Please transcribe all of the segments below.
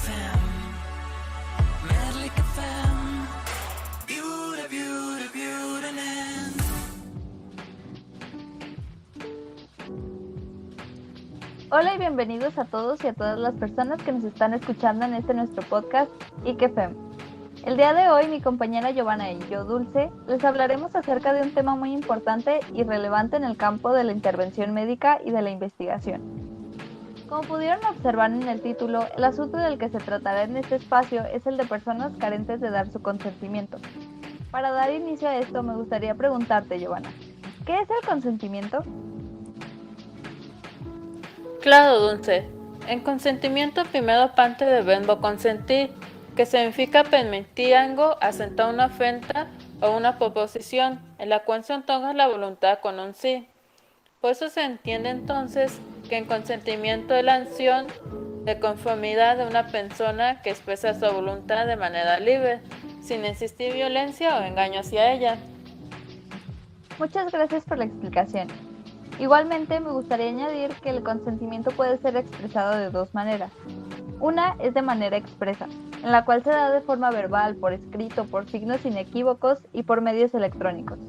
FM, Medley FM, Beautyland. Hola y bienvenidos a todos y a todas las personas que nos están escuchando en este nuestro podcast IKFM. El día de hoy mi compañera Giovanna y yo, Dulce, les hablaremos acerca de un tema muy importante y relevante en el campo de la intervención médica y de la investigación. Como pudieron observar en el título, el asunto del que se tratará en este espacio es el de personas carentes de dar su consentimiento. Para dar inicio a esto me gustaría preguntarte, Giovanna, ¿qué es el consentimiento? Claro, Dulce. En consentimiento primero parte del verbo consentir, que significa permitir algo, asentar una ofensa o una proposición, en la cual se otorga la voluntad con un sí. Por eso se entiende entonces que en consentimiento es la acción de conformidad de una persona que expresa su voluntad de manera libre, sin existir violencia o engaño hacia ella. Muchas gracias por la explicación. Igualmente, me gustaría añadir que el consentimiento puede ser expresado de dos maneras. Una es de manera expresa, en la cual se da de forma verbal, por escrito, por signos inequívocos y por medios electrónicos.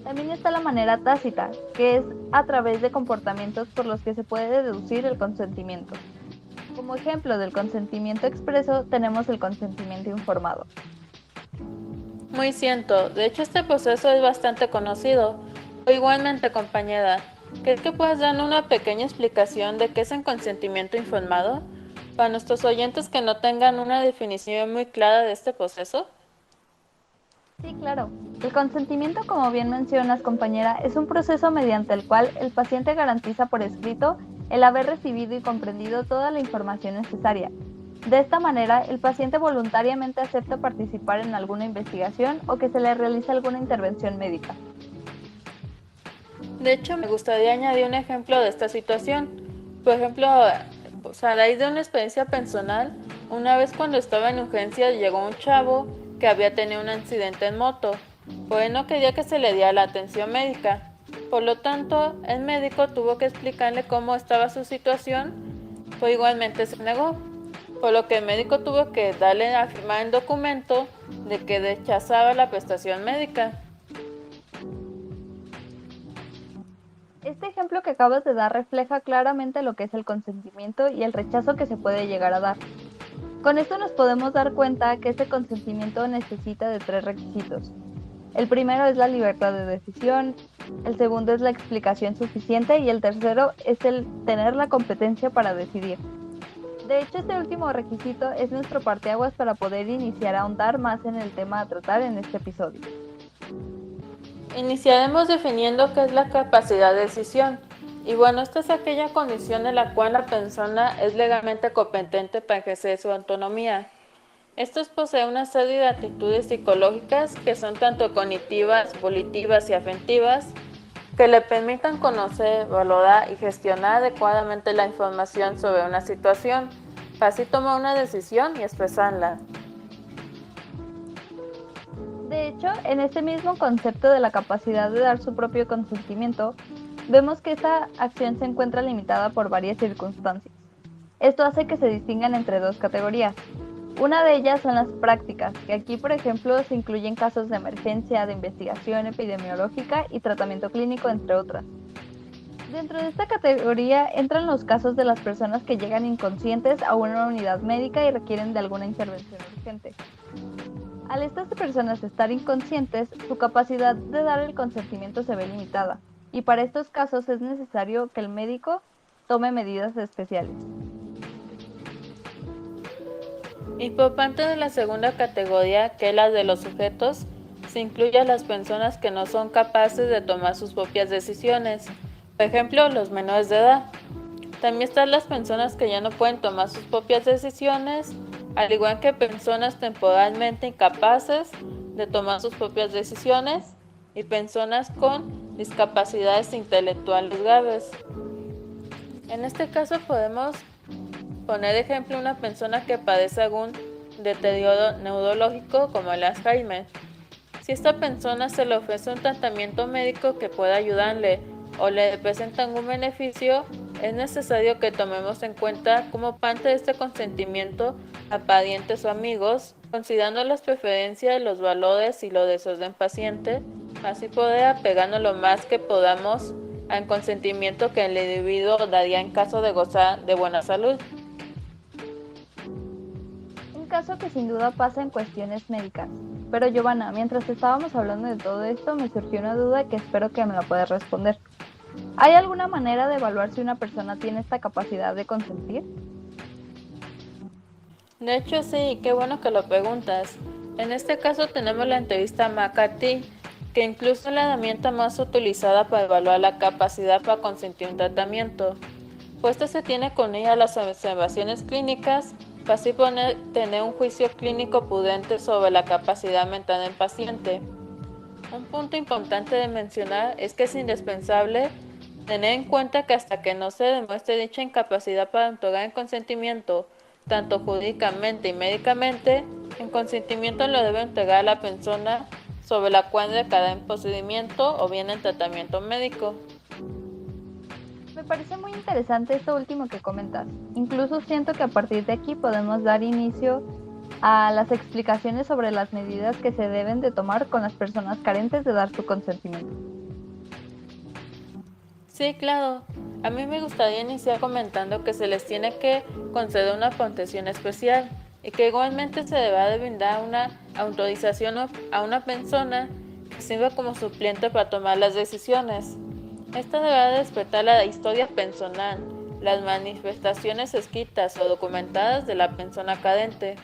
También está la manera tácita, que es a través de comportamientos por los que se puede deducir el consentimiento. Como ejemplo del consentimiento expreso tenemos el consentimiento informado. Muy cierto, de hecho este proceso es bastante conocido. O igualmente, compañera, ¿crees que puedas darnos una pequeña explicación de qué es el consentimiento informado? Para nuestros oyentes que no tengan una definición muy clara de este proceso. Sí, claro. El consentimiento, como bien mencionas, compañera, es un proceso mediante el cual el paciente garantiza por escrito el haber recibido y comprendido toda la información necesaria. De esta manera, el paciente voluntariamente acepta participar en alguna investigación o que se le realice alguna intervención médica. De hecho, me gustaría añadir un ejemplo de esta situación. Por ejemplo, a raíz de una experiencia personal, una vez cuando estaba en urgencias llegó un chavo que había tenido un accidente en moto, pues no quería que se le diera la atención médica. Por lo tanto, el médico tuvo que explicarle cómo estaba su situación, pues igualmente se negó. Por lo que el médico tuvo que darle a firmar el documento de que rechazaba la prestación médica. Este ejemplo que acabas de dar refleja claramente lo que es el consentimiento y el rechazo que se puede llegar a dar. Con esto nos podemos dar cuenta que este consentimiento necesita de tres requisitos. El primero es la libertad de decisión, el segundo es la explicación suficiente y el tercero es el tener la competencia para decidir. De hecho, este último requisito es nuestro parteaguas para poder iniciar a ahondar más en el tema a tratar en este episodio. Iniciaremos definiendo qué es la capacidad de decisión. Y bueno, esta es aquella condición en la cual la persona es legalmente competente para ejercer su autonomía. Esto es poseer una serie de actitudes psicológicas que son tanto cognitivas, volitivas y afectivas, que le permitan conocer, valorar y gestionar adecuadamente la información sobre una situación, para así tomar una decisión y expresarla. De hecho, en este mismo concepto de la capacidad de dar su propio consentimiento, vemos que esta acción se encuentra limitada por varias circunstancias. Esto hace que se distingan entre dos categorías. Una de ellas son las prácticas, que aquí, por ejemplo, se incluyen casos de emergencia, de investigación epidemiológica y tratamiento clínico, entre otras. Dentro de esta categoría entran los casos de las personas que llegan inconscientes a una unidad médica y requieren de alguna intervención urgente. Al estas personas estar inconscientes, su capacidad de dar el consentimiento se ve limitada, y para estos casos es necesario que el médico tome medidas especiales. Y por parte de la segunda categoría, que es la de los sujetos, se incluye a las personas que no son capaces de tomar sus propias decisiones, por ejemplo, los menores de edad. También están las personas que ya no pueden tomar sus propias decisiones, al igual que personas temporalmente incapaces de tomar sus propias decisiones y personas con discapacidades intelectuales graves. En este caso podemos poner de ejemplo una persona que padece algún deterioro neurológico como el Alzheimer. Si a esta persona se le ofrece un tratamiento médico que pueda ayudarle o le representa algún beneficio, Es necesario que tomemos en cuenta como parte de este consentimiento a parientes o amigos, considerando las preferencias, los valores y los deseos del paciente, así poder apegarnos lo más que podamos al consentimiento que el individuo daría en caso de gozar de buena salud. Un caso que sin duda pasa en cuestiones médicas. Pero Giovanna, mientras estábamos hablando de todo esto, me surgió una duda que espero que me la puedas responder. ¿Hay alguna manera de evaluar si una persona tiene esta capacidad de consentir? De hecho, sí, qué bueno que lo preguntas. En este caso tenemos la entrevista McCarthy, que incluso es la herramienta más utilizada para evaluar la capacidad para consentir un tratamiento. Puesto se tiene con ella las observaciones clínicas, para así tener un juicio clínico prudente sobre la capacidad mental del paciente. Un punto importante de mencionar es que es indispensable tener en cuenta que hasta que no se demuestre dicha incapacidad para otorgar el consentimiento, tanto jurídicamente y médicamente, el consentimiento lo debe entregar a la persona sobre la cual recaerá en procedimiento o bien en tratamiento médico. Me parece muy interesante esto último que comentas. Incluso siento que a partir de aquí podemos dar inicio a las explicaciones sobre las medidas que se deben de tomar con las personas carentes de dar su consentimiento. Sí, claro. A mí me gustaría iniciar comentando que se les tiene que conceder una protección especial y que igualmente se debe de brindar una autorización a una persona que sirva como suplente para tomar las decisiones. Esta debe respetar la historia personal, las manifestaciones escritas o documentadas de la persona carente.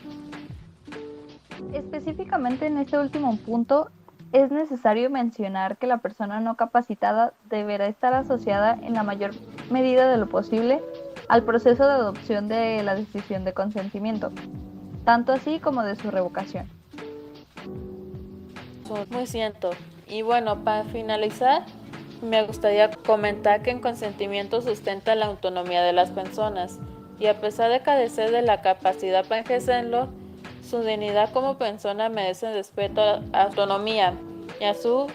Específicamente en este último punto, es necesario mencionar que la persona no capacitada deberá estar asociada en la mayor medida de lo posible al proceso de adopción de la decisión de consentimiento, tanto así como de su revocación. Muy cierto. Y bueno, para finalizar, me gustaría comentar que el consentimiento sustenta la autonomía de las personas y a pesar de carecer de la capacidad para ejercerlo, su dignidad como persona merece respeto, autonomía y a su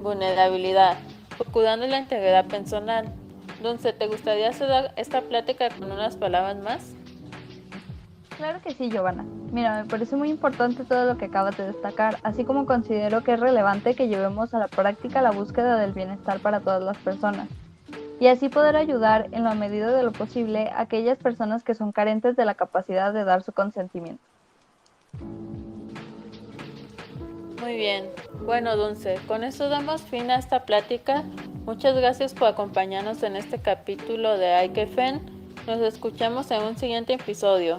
vulnerabilidad, procurando la integridad personal. Dulce, ¿te gustaría cerrar esta plática con unas palabras más? Claro que sí, Giovanna. Mira, me parece muy importante todo lo que acabas de destacar, así como considero que es relevante que llevemos a la práctica la búsqueda del bienestar para todas las personas, y así poder ayudar en la medida de lo posible a aquellas personas que son carentes de la capacidad de dar su consentimiento. Muy bien. Bueno, Dulce, con eso damos fin a esta plática. Muchas gracias por acompañarnos en este capítulo de IKFEN. Nos escuchamos en un siguiente episodio.